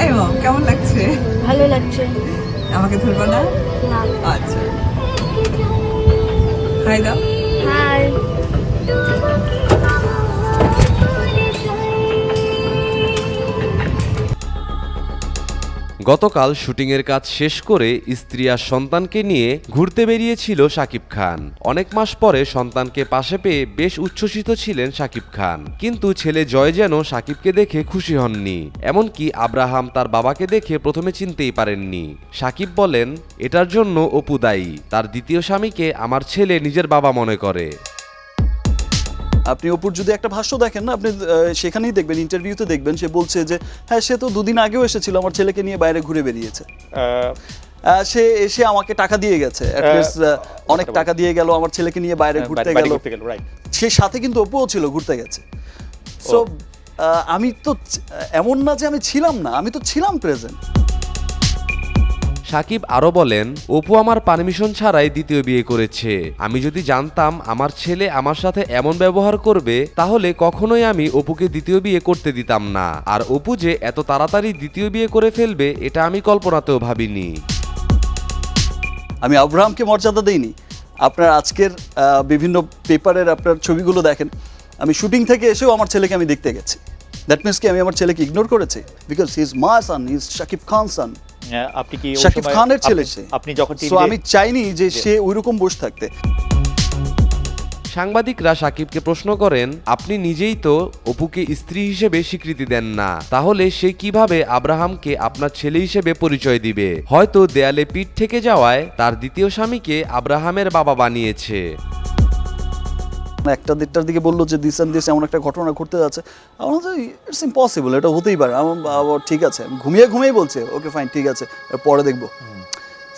এই মম কেমন লাগছে? ভালো লাগছে। আমাকে ধরবা না? না। আচ্ছা, হাই দাও। হাই। গতকাল শুটিংয়ের কাজ শেষ করে স্ত্রী আর সন্তানকে নিয়ে ঘুরতে বেরিয়েছিল শাকিব খান। অনেক মাস পরে সন্তানকে পাশে পেয়ে বেশ উচ্ছ্বসিত ছিলেন শাকিব খান, কিন্তু ছেলে জয় যেন শাকিবকে দেখে খুশি হননি। এমনকি আব্রাহাম তার বাবাকে দেখে প্রথমে চিনতেই পারেননি। শাকিব বলেন, এটার জন্য অপু দায়ী। তার দ্বিতীয় স্বামীকে আমার ছেলে নিজের বাবা মনে করে। আপনি অপুর যদি একটা ভাষ্য দেখেন না, আপনি সেখানেই দেখবেন, ইন্টারভিউতে দেখবেন, সে বলছে যে হ্যাঁ সে তো দুদিন আগেও এসেছিল, আমার ছেলেকে নিয়ে বাইরে ঘুরে বেরিয়েছে। সে এসে আমাকে টাকা দিয়ে গেছে, অনেক টাকা দিয়ে গেল, আমার ছেলেকে নিয়ে বাইরে ঘুরতে গেল। সে সাথে কিন্তু অপুও ছিল, ঘুরতে গেছে। সো আমি তো এমন না যে আমি ছিলাম না, আমি তো ছিলাম প্রেজেন্ট। শাকিব আরও বলেন, অপু আমার পারমিশন ছাড়াই দ্বিতীয় বিয়ে করেছে। আমি যদি জানতাম আমার ছেলে আমার সাথে এমন ব্যবহার করবে, তাহলে কখনোই আমি অপুকে দ্বিতীয় বিয়ে করতে দিতাম না। আর অপু যে এত তাড়াতাড়ি দ্বিতীয় বিয়ে করে ফেলবে, এটা আমি কল্পনাতেও ভাবিনি। আমি আব্রাহামকে মর্যাদা দেইনি। আপনার আজকের বিভিন্ন পেপারের আপনার ছবিগুলো দেখেন, আমি শুটিং থেকে এসেও আমার ছেলেকে আমি দেখতে গেছি। দ্যাট মিনস কি আমি আমার ছেলেকে ইগনোর করেছি? Because he is my son, he is Shakib Khan son. আপনি কি শাকিব খানের ছেলে সে। আপনি যখন সো আমি চাইনি যে সে ওইরকম বসে থাকতে। সাংবাদিকরা শাকিবকে প্রশ্ন করেন, আপনি নিজেই তো অপুকে স্ত্রী হিসেবে স্বীকৃতি দেন না, তাহলে সে কিভাবে আব্রাহামকে আপনার ছেলে হিসেবে পরিচয় দিবে? হয়তো দেয়ালে পিঠ থেকে যাওয়ায় তার দ্বিতীয় স্বামীকে আব্রাহামের বাবা বানিয়েছে। একটা দেড়টার দিকে বললো যে দিস অ্যান্ড দিস এমন একটা ঘটনা ঘটতে যাচ্ছে। আমার তো ইটস ইম্পসিবল, এটা হতেই পারে। আমার ঠিক আছে, ঘুমিয়ে বলছে ওকে ফাইন, ঠিক আছে পরে দেখবো।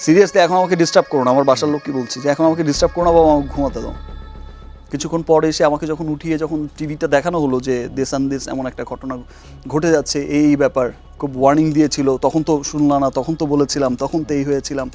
সিরিয়াসলি এখন আমাকে ডিস্টার্ব করো না, আমার বাসার লোক কি বলছি যে এখন আমাকে ডিস্টার্ব করো না বাবা, আমাকে ঘুমাতে দাও। কিছুক্ষণ পরে এসে আমাকে যখন উঠিয়ে যখন টিভিটা দেখানো হলো যে দিস অ্যান্ড দিস এমন একটা ঘটনা ঘটে যাচ্ছে, এই ব্যাপার খুব ওয়ার্নিং দিয়েছিল, তখন তো শুনলাম না, তখন তো বলেছিলাম, তখন তো এই হয়েছিলাম।